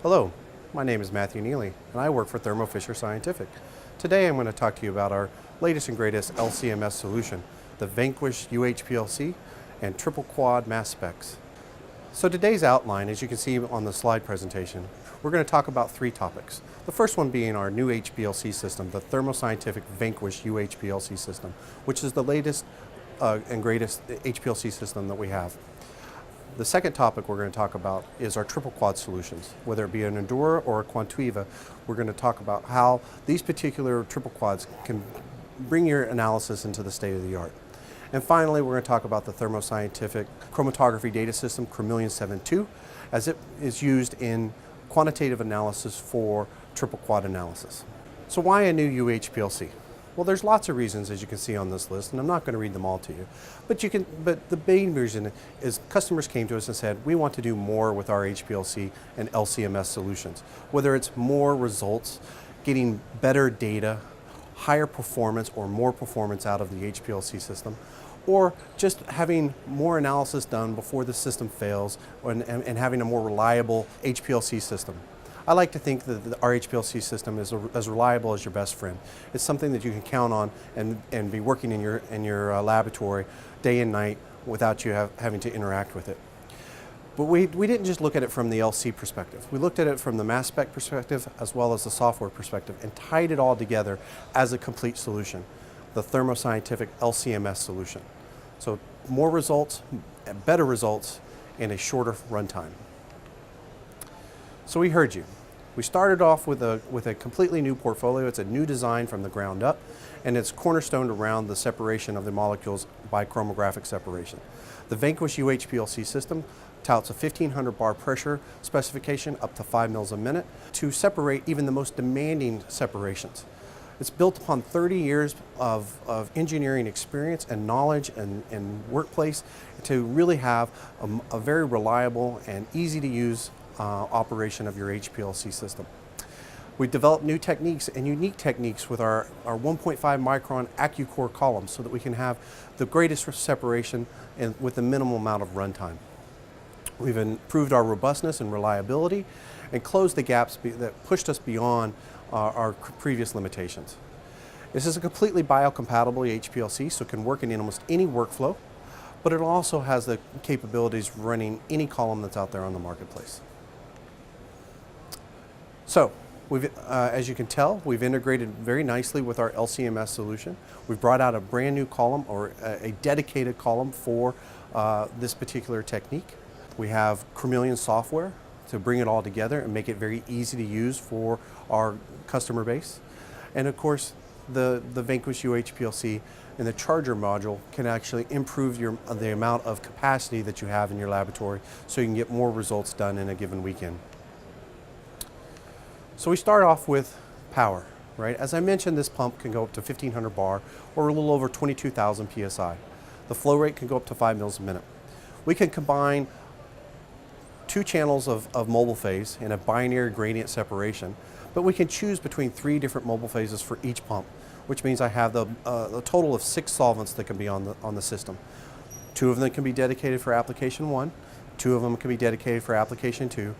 Hello, my name is Matthew Neely, and I work for Thermo Fisher Scientific. Today I'm going to talk to you about our latest and greatest LCMS solution, the Vanquish UHPLC and triple quad mass specs. So today's outline, as you can see on the slide presentation, we're going to talk about three topics. The first one being our new HPLC system, the Thermo Scientific Vanquish UHPLC system, which is the latest and greatest HPLC system that we have. The second topic we're going to talk about is our triple quad solutions. Whether it be an Endura or a Quantiva, we're going to talk about how these particular triple quads can bring your analysis into the state of the art. And finally, we're going to talk about the Thermo Scientific chromatography data system, Chromeleon 7.2, as it is used in quantitative analysis for triple quad analysis. So why a new UHPLC? Well, there's lots of reasons, as you can see on this list, and I'm not going to read them all to you. But the main reason is customers came to us and said, we want to do more with our HPLC and LCMS solutions. Whether it's more results, getting better data, higher performance or more performance out of the HPLC system, or just having more analysis done before the system fails and having a more reliable HPLC system. I like to think that our HPLC system is as reliable as your best friend. It's something that you can count on and be working in your laboratory day and night without you having to interact with it. But we didn't just look at it from the LC perspective. We looked at it from the mass spec perspective as well as the software perspective and tied it all together as a complete solution, the Thermo Scientific LCMS solution. So more results, better results, and a shorter runtime. So we heard you. We started off with a completely new portfolio. It's a new design from the ground up, and it's cornerstoned around the separation of the molecules by chromographic separation. The Vanquish UHPLC system touts a 1500 bar pressure specification up to 5 mils a minute to separate even the most demanding separations. It's built upon 30 years of engineering experience and knowledge and workplace to really have a very reliable and easy to use operation of your HPLC system. We developed new techniques and unique techniques with our 1.5 micron AccuCore column so that we can have the greatest separation and with the minimal amount of runtime. We've improved our robustness and reliability and closed the gaps that pushed us beyond our previous limitations. This is a completely biocompatible HPLC, so it can work in almost any workflow, but it also has the capabilities running any column that's out there on the marketplace. So, as you can tell, we've integrated very nicely with our LCMS solution. We've brought out a brand new column or a dedicated column for this particular technique. We have Chromeleon software to bring it all together and make it very easy to use for our customer base. And of course, the Vanquish UHPLC and the charger module can actually improve the amount of capacity that you have in your laboratory so you can get more results done in a given weekend. So we start off with power, right? As I mentioned, this pump can go up to 1500 bar or a little over 22,000 PSI. The flow rate can go up to 5 mils a minute. We can combine 2 channels of mobile phase in a binary gradient separation, but we can choose between 3 different mobile phases for each pump, which means I have a total of 6 solvents that can be on the system. 2 of them can be dedicated for application 1, 2 of them can be dedicated for application 2,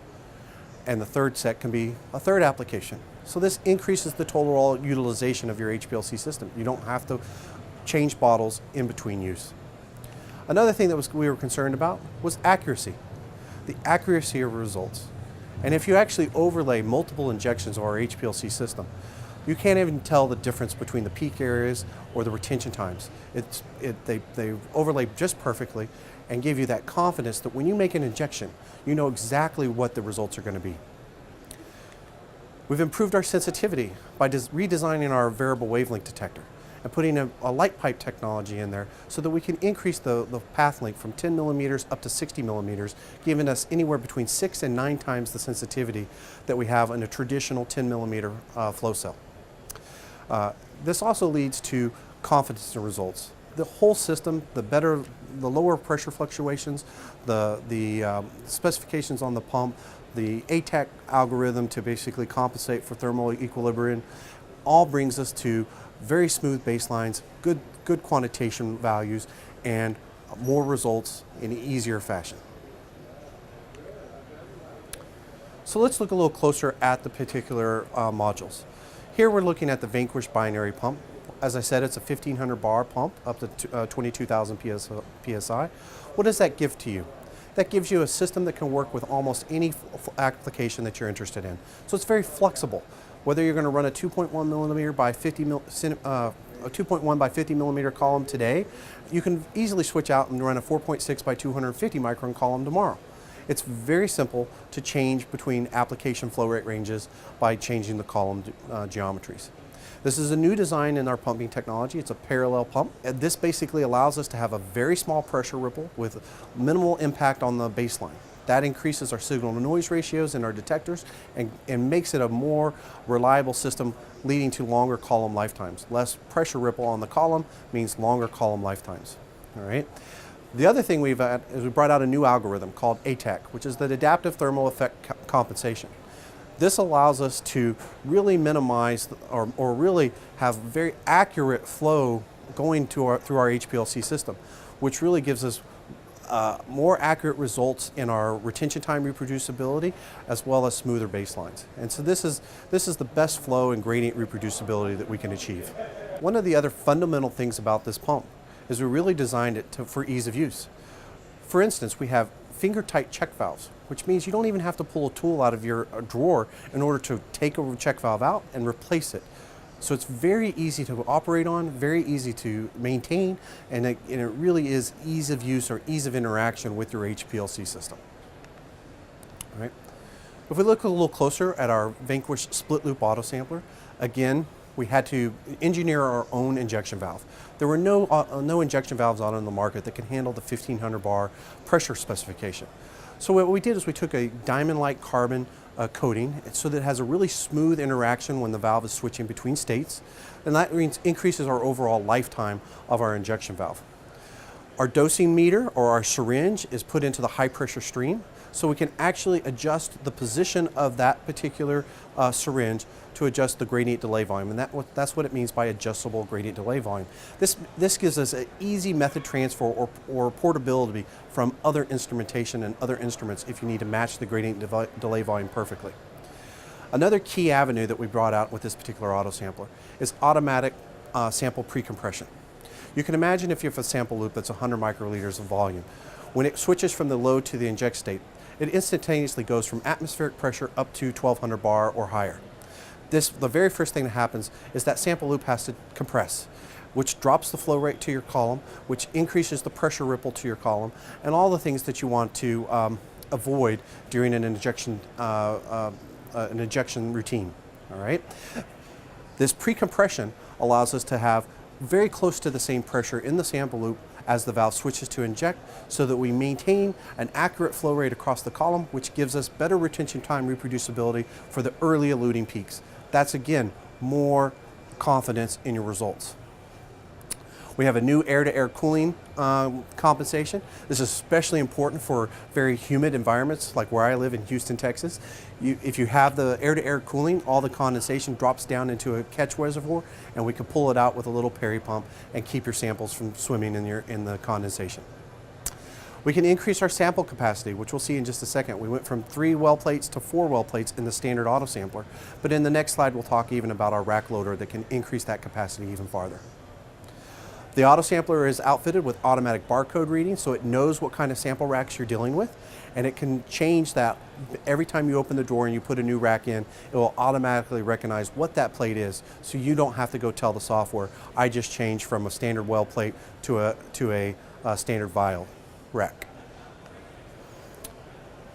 and the third set can be a third application. So this increases the total utilization of your HPLC system. You don't have to change bottles in between use. Another thing that we were concerned about was accuracy, the accuracy of results. And if you actually overlay multiple injections of our HPLC system, you can't even tell the difference between the peak areas or the retention times. They overlay just perfectly and give you that confidence that when you make an injection, you know exactly what the results are going to be. We've improved our sensitivity by redesigning our variable wavelength detector and putting a light pipe technology in there so that we can increase the path length from 10 millimeters up to 60 millimeters, giving us anywhere between 6 and 9 times the sensitivity that we have in a traditional 10 millimeter flow cell. This also leads to confidence in results. The whole system, the lower pressure fluctuations, the specifications on the pump, the ATAC algorithm to basically compensate for thermal equilibrium, all brings us to very smooth baselines, good quantitation values, and more results in an easier fashion. So let's look a little closer at the particular modules. Here we're looking at the Vanquish binary pump. As I said, it's a 1500 bar pump up to 22,000 PSI. What does that give to you? That gives you a system that can work with almost any application that you're interested in. So it's very flexible. Whether you're going to run a 2.1 millimeter by 50 a 2.1 by 50 millimeter column today, you can easily switch out and run a 4.6 by 250 micron column tomorrow. It's very simple to change between application flow rate ranges by changing the column geometries. This is a new design in our pumping technology. It's a parallel pump. And this basically allows us to have a very small pressure ripple with minimal impact on the baseline. That increases our signal to noise ratios in our detectors and makes it a more reliable system, leading to longer column lifetimes. Less pressure ripple on the column means longer column lifetimes. All right. The other thing we've had is we brought out a new algorithm called ATEC, which is the Adaptive Thermal Effect Compensation. This allows us to really minimize or really have very accurate flow going through our HPLC system, which really gives us more accurate results in our retention time reproducibility as well as smoother baselines. And so this is the best flow and gradient reproducibility that we can achieve. One of the other fundamental things about this pump is we really designed it for ease of use. For instance, we have finger-tight check valves, which means you don't even have to pull a tool out of your drawer in order to take a check valve out and replace it. So it's very easy to operate on, very easy to maintain, and it really is ease of use or ease of interaction with your HPLC system. All right. If we look a little closer at our Vanquish split loop auto sampler, again, we had to engineer our own injection valve. There were no injection valves out on the market that can handle the 1500 bar pressure specification. So what we did is we took a diamond-like carbon coating so that it has a really smooth interaction when the valve is switching between states, and that increases our overall lifetime of our injection valve. Our dosing meter or our syringe is put into the high pressure stream, so we can actually adjust the position of that particular syringe to adjust the gradient delay volume, and that's what it means by adjustable gradient delay volume. This gives us an easy method transfer or portability from other instrumentation and other instruments if you need to match the gradient delay volume perfectly. Another key avenue that we brought out with this particular auto sampler is automatic sample pre-compression. You can imagine if you have a sample loop that's 100 microliters of volume. When it switches from the load to the inject state, it instantaneously goes from atmospheric pressure up to 1200 bar or higher. The very first thing that happens is that sample loop has to compress, which drops the flow rate to your column, which increases the pressure ripple to your column, and all the things that you want to avoid during an injection routine. All right. This pre-compression allows us to have very close to the same pressure in the sample loop as the valve switches to inject, so that we maintain an accurate flow rate across the column, which gives us better retention time reproducibility for the early eluting peaks. That's, again, more confidence in your results. We have a new air-to-air cooling compensation. This is especially important for very humid environments like where I live in Houston, Texas. If you have the air-to-air cooling, all the condensation drops down into a catch reservoir, and we can pull it out with a little peri pump and keep your samples from swimming in the condensation. We can increase our sample capacity, which we'll see in just a second. We went from 3 well plates to 4 well plates in the standard auto sampler, but in the next slide we'll talk even about our rack loader that can increase that capacity even farther. The auto sampler is outfitted with automatic barcode reading, so it knows what kind of sample racks you're dealing with, and it can change that. Every time you open the door and you put a new rack in, it will automatically recognize what that plate is, so you don't have to go tell the software, I just changed from a standard well plate to a standard vial rack.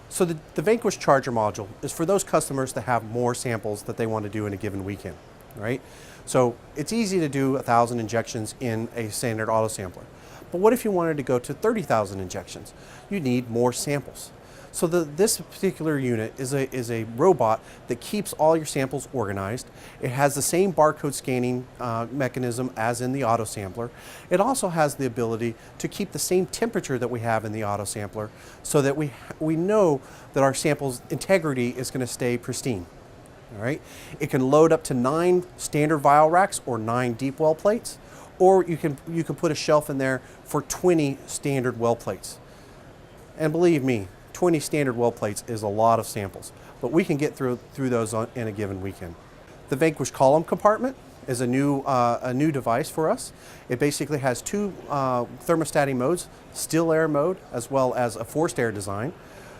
So the Vanquish Charger module is for those customers that have more samples that they want to do in a given weekend, right? So it's easy to do 1,000 injections in a standard auto sampler. But what if you wanted to go to 30,000 injections? You need more samples. So this particular unit is a robot that keeps all your samples organized. It has the same barcode scanning mechanism as in the auto sampler. It also has the ability to keep the same temperature that we have in the auto sampler, so that we know that our sample's integrity is going to stay pristine. All right. It can load up to 9 standard vial racks or 9 deep well plates, or you can put a shelf in there for 20 standard well plates. And believe me, 20 standard well plates is a lot of samples. but we can get through those in a given weekend. The Vanquish Column Compartment is a new device for us. It basically has two thermostatic modes, still air mode as well as a forced air design.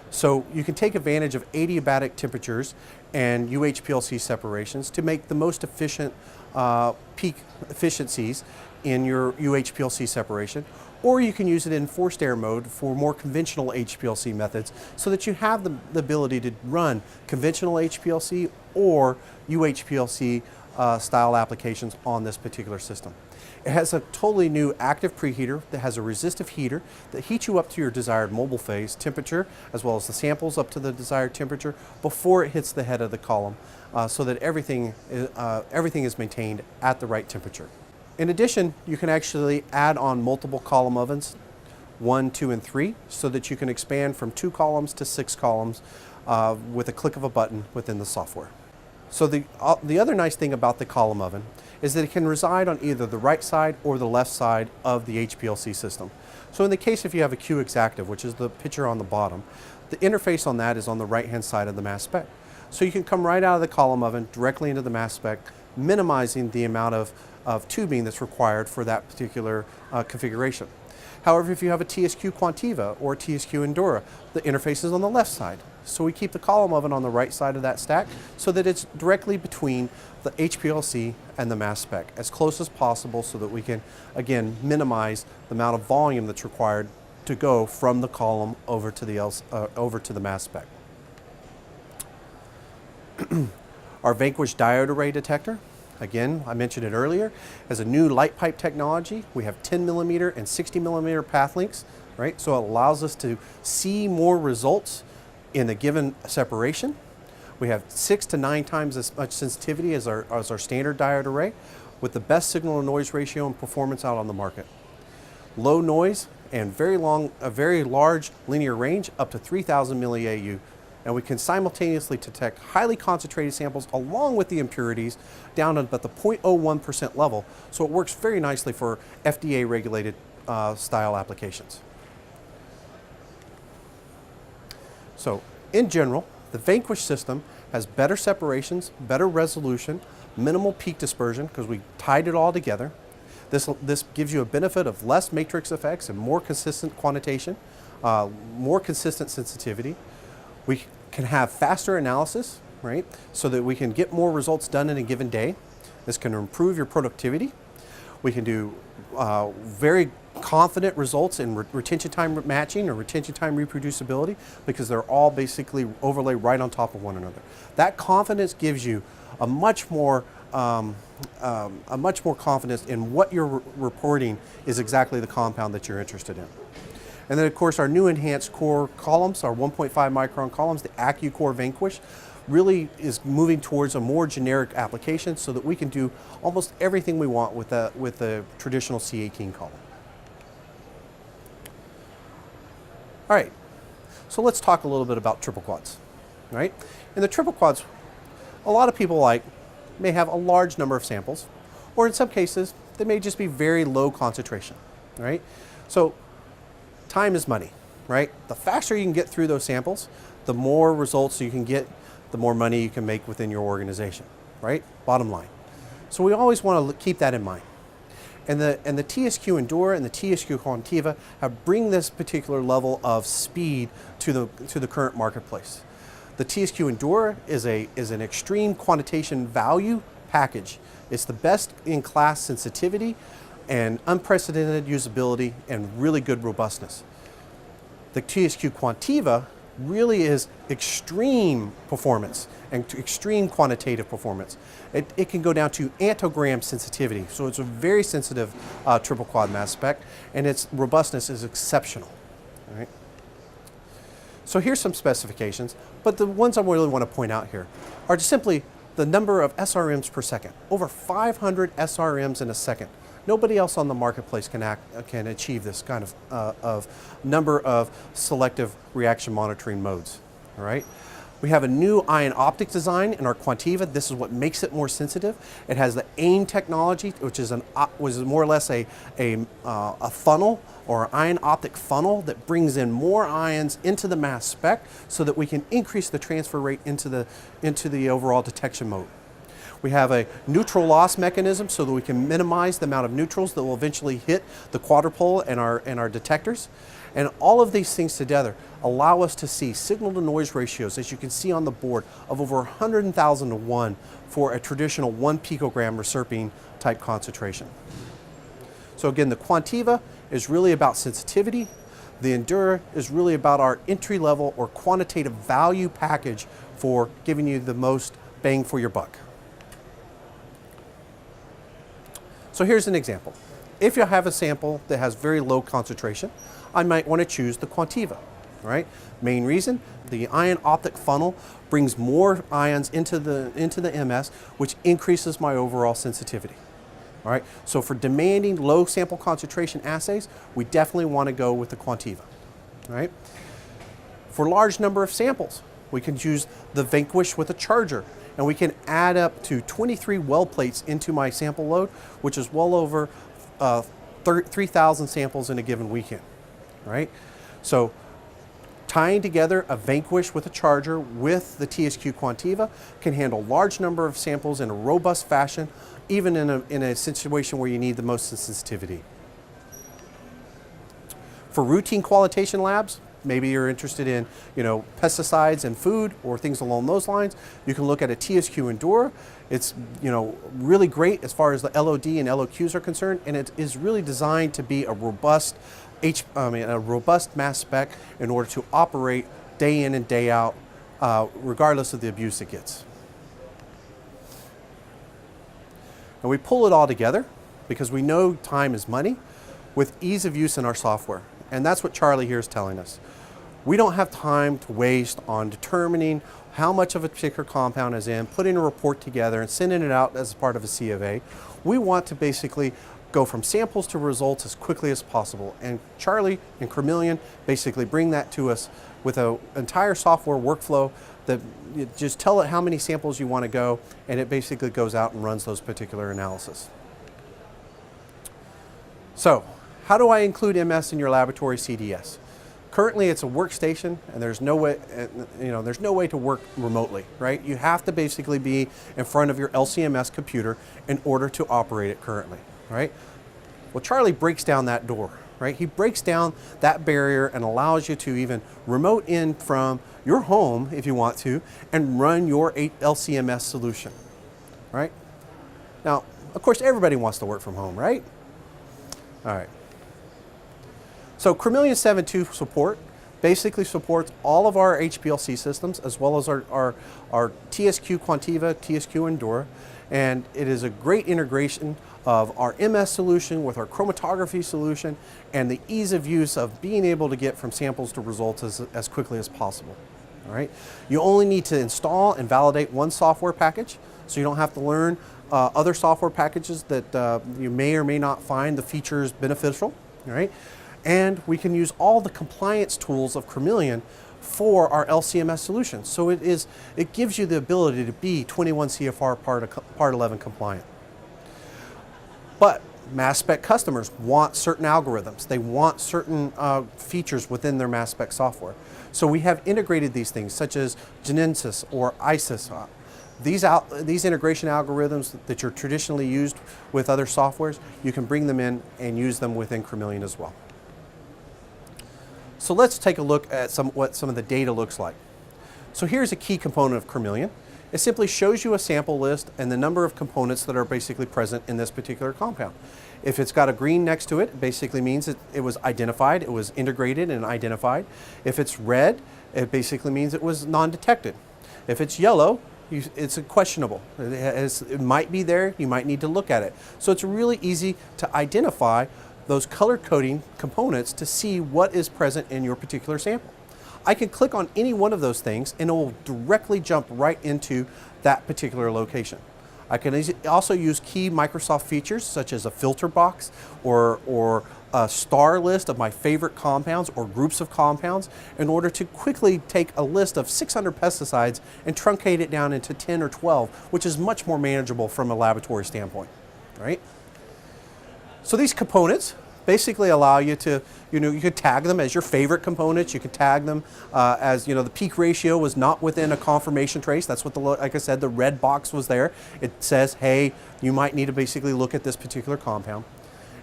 So you can take advantage of adiabatic temperatures and UHPLC separations to make the most efficient peak efficiencies in your UHPLC separation, or you can use it in forced air mode for more conventional HPLC methods so that you have the ability to run conventional HPLC or UHPLC style applications on this particular system. It has a totally new active preheater that has a resistive heater that heats you up to your desired mobile phase temperature, as well as the samples up to the desired temperature before it hits the head of the column, so that everything is maintained at the right temperature. In addition, you can actually add on multiple column ovens, 1, 2, and 3, so that you can expand from 2 columns to 6 columns with a click of a button within the software. So the other nice thing about the column oven is that it can reside on either the right side or the left side of the HPLC system. So in the case if you have a Q Exactive, which is the picture on the bottom, the interface on that is on the right hand side of the mass spec. So you can come right out of the column oven directly into the mass spec, minimizing the amount of tubing that's required for that particular configuration. However, if you have a TSQ Quantiva or TSQ Endura, the interface is on the left side. So we keep the column oven on the right side of that stack so that it's directly between the HPLC and the mass spec, as close as possible so that we can, again, minimize the amount of volume that's required to go from the column over to the mass spec. Our Vanquish Diode Array Detector, again, I mentioned it earlier, has a new light pipe technology. We have 10 millimeter and 60 millimeter path links, right? So it allows us to see more results in a given separation. We have 6 to 9 times as much sensitivity as our standard diode array, with the best signal to noise ratio and performance out on the market. Low noise and a very large linear range up to 3000 milliAU, and we can simultaneously detect highly concentrated samples along with the impurities down to about the 0.01% level, so it works very nicely for FDA regulated style applications. So in general, the Vanquish system has better separations, better resolution, minimal peak dispersion because we tied it all together. This gives you a benefit of less matrix effects and more consistent quantitation, more consistent sensitivity. We can have faster analysis, right? So that we can get more results done in a given day. This can improve your productivity. We can do very confident results in retention time matching or retention time reproducibility because they're all basically overlaid right on top of one another. That confidence gives you a much more confidence in what you're reporting is exactly the compound that you're interested in. And then of course our new enhanced core columns, our 1.5 micron columns, the AccuCore Vanquish, really is moving towards a more generic application so that we can do almost everything we want with the traditional C18 column. All right, so let's talk a little bit about triple quads, right? In the triple quads, a lot of people may have a large number of samples, or in some cases, they may just be very low concentration, right? So time is money, right? The faster you can get through those samples, the more results you can get, the more money you can make within your organization, right? Bottom line. So we always want to keep that in mind. And the TSQ Endura and the TSQ Quantiva bring this particular level of speed to the current marketplace. The TSQ Endura is an extreme quantitation value package. It's the best in class sensitivity and unprecedented usability and really good robustness. The TSQ Quantiva really is extreme performance and extreme quantitative performance. It can go down to antogram sensitivity, so it's a very sensitive triple quad mass spec, and its robustness is exceptional. All right? So here's some specifications, but the ones I really want to point out here are just simply the number of SRMs per second. Over 500 SRMs in a second. Nobody else on the marketplace can achieve this kind of number of selective reaction monitoring modes. All right. We have a new ion optic design in our Quantiva. This is what makes it more sensitive. It has the AIM technology, which is more or less a funnel or an ion optic funnel that brings in more ions into the mass spec so that we can increase the transfer rate into the overall detection mode. We have a neutral loss mechanism so that we can minimize the amount of neutrals that will eventually hit the quadrupole and our detectors. And all of these things together allow us to see signal to noise ratios, as you can see on the board, of over 100,000 to 1 for a traditional 1 picogram reserpine type concentration. So again, the Quantiva is really about sensitivity. The Endura is really about our entry level or quantitative value package for giving you the most bang for your buck. So here's an example. If you have a sample that has very low concentration, I might want to choose the Quantiva, right? Main reason, the ion optic funnel brings more ions into the MS, which increases my overall sensitivity. All right, so for demanding low sample concentration assays, we definitely want to go with the Quantiva. All right? For large number of samples, we can use the Vanquish with a charger, and we can add up to 23 well plates into my sample load, which is well over 3,000 samples in a given weekend. Right? So tying together a Vanquish with a charger with the TSQ Quantiva can handle large number of samples in a robust fashion, even in a situation where you need the most sensitivity. For routine qualitation labs, maybe you're interested in pesticides and food or things along those lines, you can look at a TSQ Endura. It's really great as far as the LOD and LOQs are concerned, and it is really designed to be a robust mass spec in order to operate day in and day out, regardless of the abuse it gets. And we pull it all together because we know time is money with ease of use in our software. And that's what Charlie here is telling us. We don't have time to waste on determining how much of a particular compound is in, putting a report together and sending it out as part of a C of A. We want to basically go from samples to results as quickly as possible. And Charlie and Chromeleon basically bring that to us with an entire software workflow that you just tell it how many samples you want to go, and it basically goes out and runs those particular analysis. So, how do I include MS in your laboratory CDS? Currently, it's a workstation, and there's no way, there's no way to work remotely, right? You have to basically be in front of your LCMS computer in order to operate it currently, right? Well, Charlie breaks down that door, right? He breaks down that barrier and allows you to even remote in from your home, if you want to, and run your LCMS solution, right? Now, of course, everybody wants to work from home, right? All right. So Chromeleon 7.2 support basically supports all of our HPLC systems as well as our TSQ Quantiva, TSQ Endura, and it is a great integration of our MS solution with our chromatography solution and the ease of use of being able to get from samples to results as quickly as possible. All right? You only need to install and validate one software package, so you don't have to learn other software packages that you may or may not find the features beneficial. All right? And we can use all the compliance tools of Chromeleon for our LCMS solution. So it gives you the ability to be 21 CFR Part 11 compliant. But mass spec customers want certain algorithms. They want certain features within their mass spec software. So we have integrated these things such as Genesis or ISIS. These integration algorithms that you're traditionally used with other softwares, you can bring them in and use them within Chromeleon as well. So let's take a look at what some of the data looks like. So here's a key component of Chromeleon. It simply shows you a sample list and the number of components that are basically present in this particular compound. If it's got a green next to it, it basically means it was identified, it was integrated and identified. If it's red, it basically means it was non-detected. If it's yellow, it's questionable. It might be there, you might need to look at it. So it's really easy to identify those color coding components to see what is present in your particular sample. I can click on any one of those things and it will directly jump right into that particular location. I can also use key Microsoft features such as a filter box or a star list of my favorite compounds or groups of compounds in order to quickly take a list of 600 pesticides and truncate it down into 10 or 12, which is much more manageable from a laboratory standpoint, right? So these components basically allow you to, you could tag them as your favorite components. You could tag them as, the peak ratio was not within a confirmation trace. That's what like I said, the red box was there. It says, hey, you might need to basically look at this particular compound.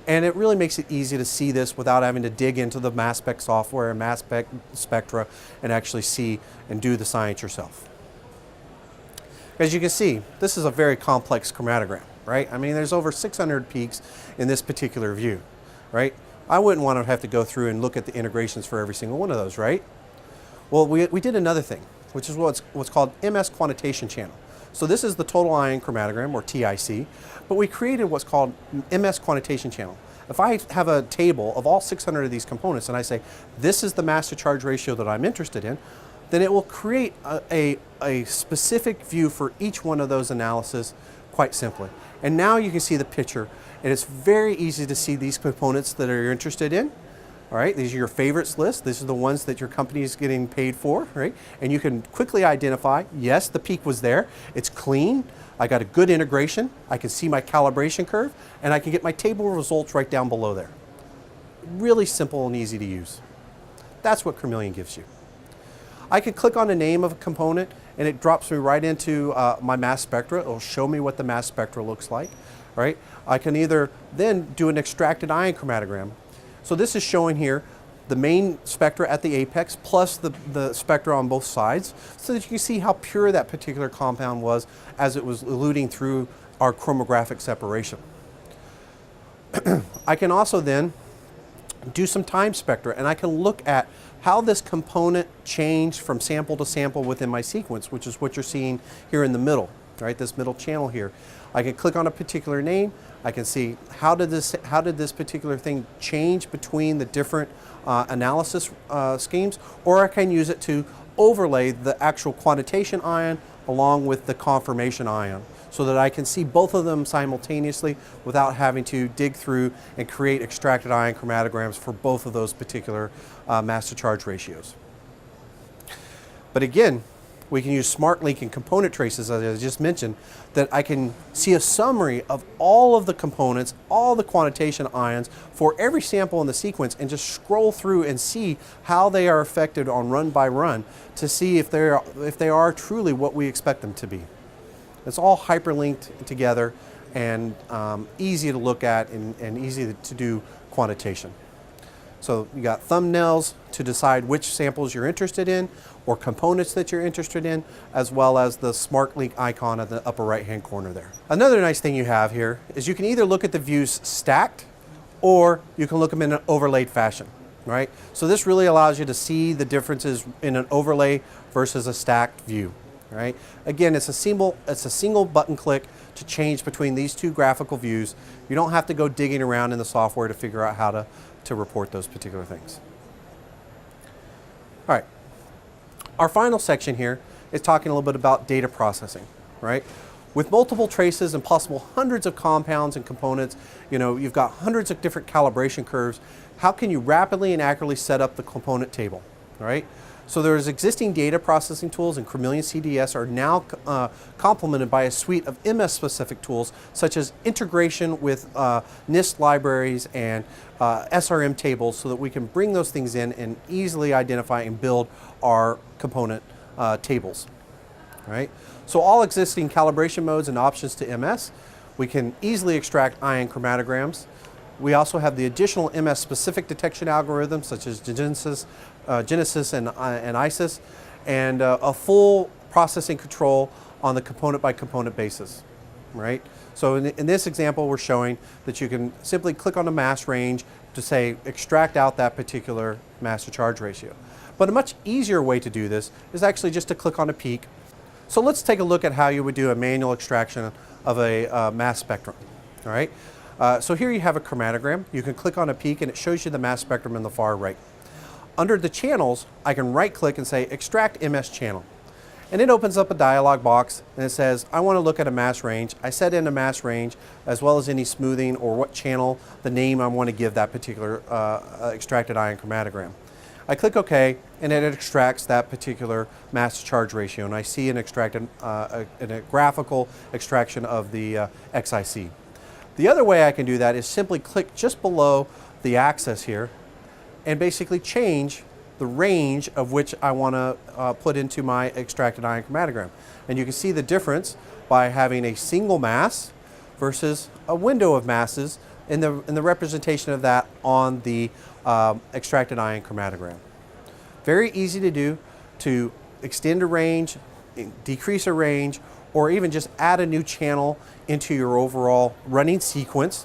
And it really makes it easy to see this without having to dig into the mass spec software and mass spec spectra and actually see and do the science yourself. As you can see, this is a very complex chromatogram, right? I mean, there's over 600 peaks in this particular view, right? I wouldn't want to have to go through and look at the integrations for every single one of those, right? Well, we did another thing, which is what's called MS Quantitation channel. So this is the total ion chromatogram, or TIC, but we created what's called MS Quantitation channel. If I have a table of all 600 of these components and I say, this is the mass to charge ratio that I'm interested in, then it will create a specific view for each one of those analyses quite simply. And now you can see the picture, and it's very easy to see these components that you're interested in. All right, these are your favorites list. These are the ones that your company is getting paid for, right? And you can quickly identify, yes, the peak was there. It's clean. I got a good integration. I can see my calibration curve, and I can get my table results right down below there. Really simple and easy to use. That's what Chameleon gives you. I can click on the name of a component, and it drops me right into my mass spectra. It'll show me what the mass spectra looks like, right? I can either then do an extracted ion chromatogram. So this is showing here the main spectra at the apex plus the spectra on both sides so that you can see how pure that particular compound was as it was eluting through our chromographic separation. I can also then do some time spectra, and I can look at how this component changed from sample to sample within my sequence, which is what you're seeing here in the middle, right? This middle channel here. I can click on a particular name. I can see how did this particular thing change between the different analysis schemes, or I can use it to overlay the actual quantitation ion along with the confirmation ion so that I can see both of them simultaneously without having to dig through and create extracted ion chromatograms for both of those particular mass to charge ratios. But again, we can use SmartLink and component traces, as I just mentioned, that I can see a summary of all of the components, all the quantitation ions for every sample in the sequence, and just scroll through and see how they are affected on run by run to see if they are truly what we expect them to be. It's all hyperlinked together and easy to look at and easy to do quantitation. So you got thumbnails to decide which samples you're interested in or components that you're interested in, as well as the SmartLink icon at the upper right hand corner there. Another nice thing you have here is you can either look at the views stacked or you can look at them in an overlaid fashion, right? So this really allows you to see the differences in an overlay versus a stacked view, right? Again, it's a single button click to change between these two graphical views. You don't have to go digging around in the software to figure out how to report those particular things. All right, our final section here is talking a little bit about data processing, right? With multiple traces and possible hundreds of compounds and components, you've got hundreds of different calibration curves. How can you rapidly and accurately set up the component table, right? So there's existing data processing tools, and Chameleon CDS are now complemented by a suite of MS-specific tools, such as integration with NIST libraries and SRM tables, so that we can bring those things in and easily identify and build our component tables, right? So all existing calibration modes and options to MS, we can easily extract ion chromatograms. We also have the additional MS-specific detection algorithms, such as Genesis and ISIS, and a full processing control on the component-by-component basis, right? So in this example, we're showing that you can simply click on the mass range to say, extract out that particular mass to charge ratio. But a much easier way to do this is actually just to click on a peak. So let's take a look at how you would do a manual extraction of a mass spectrum, all right? So here you have a chromatogram. You can click on a peak and it shows you the mass spectrum in the far right. Under the channels, I can right click and say extract MS channel. And it opens up a dialog box and it says, I want to look at a mass range. I set in a mass range as well as any smoothing or what channel, the name I want to give that particular extracted ion chromatogram. I click OK, and it extracts that particular mass to charge ratio, and I see an extracted, a graphical extraction of the XIC. The other way I can do that is simply click just below the axis here and basically change the range of which I want to put into my extracted ion chromatogram. And you can see the difference by having a single mass versus a window of masses in the representation of that on the extracted ion chromatogram. Very easy to do, to extend a range, decrease a range, or even just add a new channel into your overall running sequence.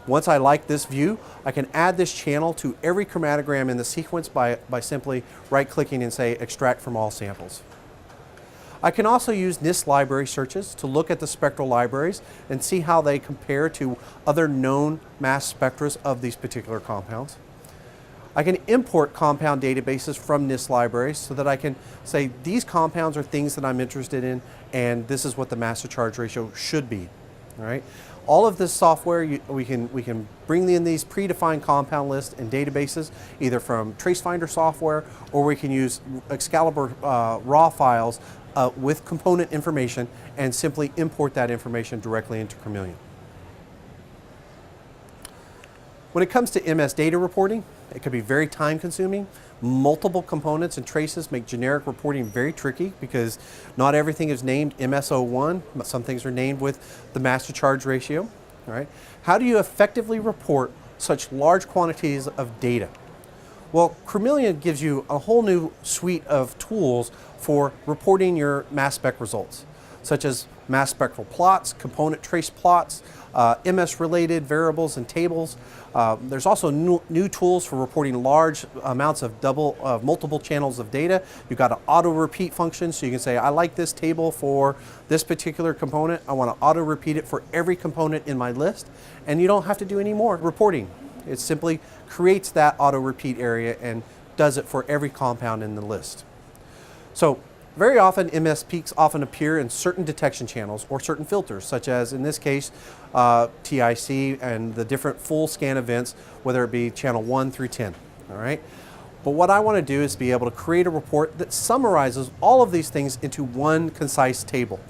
Once I like this view, I can add this channel to every chromatogram in the sequence by simply right-clicking and say extract from all samples. I can also use NIST library searches to look at the spectral libraries and see how they compare to other known mass spectra of these particular compounds. I can import compound databases from NIST libraries so that I can say these compounds are things that I'm interested in and this is what the mass to charge ratio should be. All right? All of this software, we can bring in these predefined compound lists and databases either from TraceFinder software, or we can use Excalibur raw files with component information and simply import that information directly into Chameleon. When it comes to MS data reporting, it can be very time consuming. Multiple components and traces make generic reporting very tricky because not everything is named MS01, but some things are named with the mass to charge ratio. All right? How do you effectively report such large quantities of data? Well, Chameleon gives you a whole new suite of tools for reporting your mass spec results, such as mass spectral plots, component trace plots, MS-related variables and tables. There's also new tools for reporting large amounts of multiple channels of data. You've got an auto-repeat function, so you can say, I like this table for this particular component. I want to auto-repeat it for every component in my list, and you don't have to do any more reporting. It simply creates that auto-repeat area and does it for every compound in the list. So very often, MS peaks often appear in certain detection channels or certain filters, such as in this case, TIC and the different full scan events, whether it be channel 1 through 10. All right? But what I want to do is be able to create a report that summarizes all of these things into one concise table.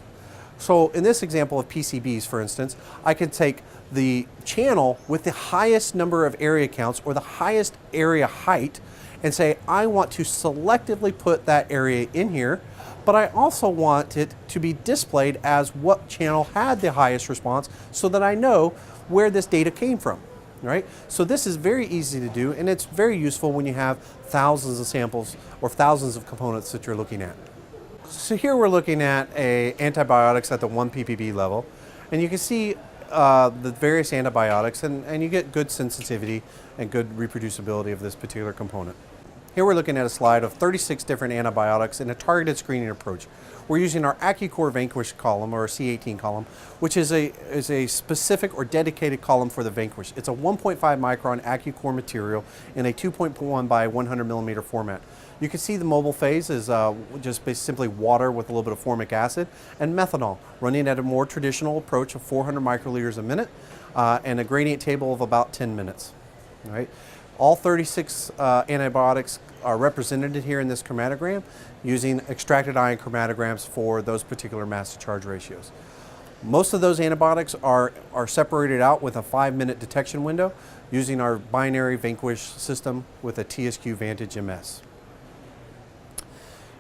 So in this example of PCBs, for instance, I can take the channel with the highest number of area counts or the highest area height and say, I want to selectively put that area in here, but I also want it to be displayed as what channel had the highest response so that I know where this data came from. Right? So this is very easy to do, and it's very useful when you have thousands of samples or thousands of components that you're looking at. So here we're looking at antibiotics at the 1 ppb level, and you can see the various antibiotics, and you get good sensitivity and good reproducibility of this particular component. Here we're looking at a slide of 36 different antibiotics in a targeted screening approach. We're using our AccuCore Vanquish column, or a C18 column, which is a specific or dedicated column for the Vanquish. It's a 1.5 micron AccuCore material in a 2.1 by 100 millimeter format. You can see the mobile phase is just simply water with a little bit of formic acid and methanol, running at a more traditional approach of 400 microliters a minute and a gradient table of about 10 minutes. All right? All 36 antibiotics are represented here in this chromatogram using extracted ion chromatograms for those particular mass to charge ratios. Most of those antibiotics are separated out with a 5-minute detection window using our binary Vanquish system with a TSQ Vantage MS.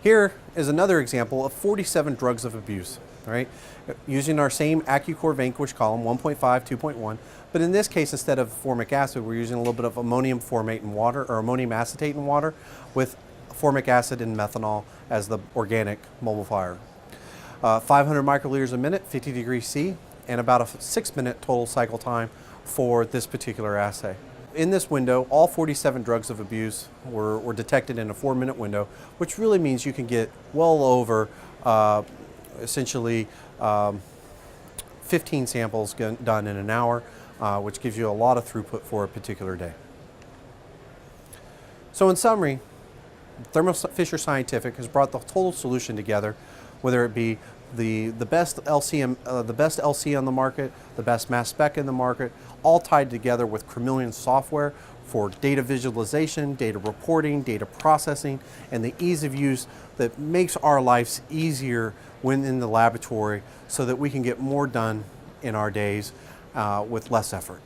Here is another example of 47 drugs of abuse, right? Using our same AccuCore Vanquish column, 1.5, 2.1, but in this case, instead of formic acid, we're using a little bit of ammonium formate in water, or ammonium acetate in water, with formic acid and methanol as the organic emulsifier. 500 microliters a minute, 50 degrees C, and about a 6-minute total cycle time for this particular assay. In this window, all 47 drugs of abuse were detected in a 4-minute window, which really means you can get well over essentially 15 samples done in an hour, which gives you a lot of throughput for a particular day. So in summary, Thermo Fisher Scientific has brought the total solution together whether it be the best LC on the market, the best mass spec in the market, all tied together with Chromeleon software for data visualization, data reporting, data processing, and the ease of use that makes our lives easier when in the laboratory so that we can get more done in our days with less effort.